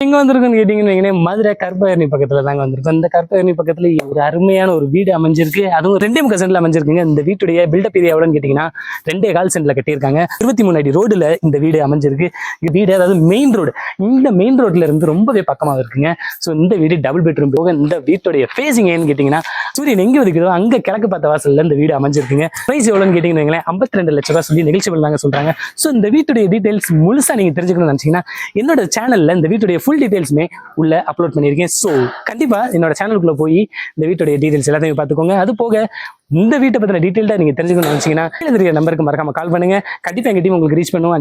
எங்க வந்திருக்குன்னு கேட்டீங்கன்னு மதுரை கற்பகரணி பக்கத்துல தாங்க வந்திருக்கோம். இந்த கற்பகரணி பக்கத்துல ஒரு அருமையான ஒரு வீடு அமைஞ்சிருக்கு. அதுவும் 2.3 சென்ட்ல அமைஞ்சிருக்குங்க. இந்த வீட்டுடைய பில்டப் ஏரியா எவ்வளோன்னு கேட்டீங்கன்னா 2.25 சென்ட்ல கட்டியிருக்காங்க. 23 அடி ரோடுல இந்த வீடு அமைஞ்சிருக்கு. வீடு அதாவது மெயின் ரோடு, இந்த மெயின் ரோட்ல இருந்து ரொம்பவே பக்கமாக இருக்குங்க. ஸோ இந்த வீடு டபுள் பெட்ரூம் போக இந்த வீட்டுடைய ஃபேசிங் ஏன்னு கேட்டீங்கன்னா சூரியன் எங்க இருக்குதோ அங்க கிழக்கு பார்த்த வாசல்ல இந்த வீடு அமைஞ்சிருக்குங்க. பிரைஸ் எவ்வளோன்னு கேட்டீங்கன்னா 52 லட்சம் ரூபாய் சொல்லி நிகழ்ச்சி பண்ணாங்க சொல்றாங்க. ஸோ இந்த வீட்டுடைய டீடைல்ஸ் முழுசா நீங்க தெரிஞ்சுக்கணும்னு நினைச்சீங்கன்னா என்னோட சேனல்ல இந்த வீட்டுடைய ஃபுல் டீடைல்ஸுமே உள்ள அப்லோட் பண்ணியிருக்கேன். ஸோ கண்டிப்பா என்னோட சேனலுக்குள்ள போய் இந்த வீட்டுடைய டீடைல்ஸ் எல்லாத்தையும் பார்த்துக்கோங்க. அது போக இந்த வீட்டை பத்தின டீடைல்டா நீங்க தெரிஞ்சுக்கணும்னு நினைச்சீங்கன்னா நம்பருக்கு மறக்காம கால் பண்ணுங்க. கண்டிப்பா எங்க டீம் உங்களுக்கு ரீச் பண்ணுவோம்.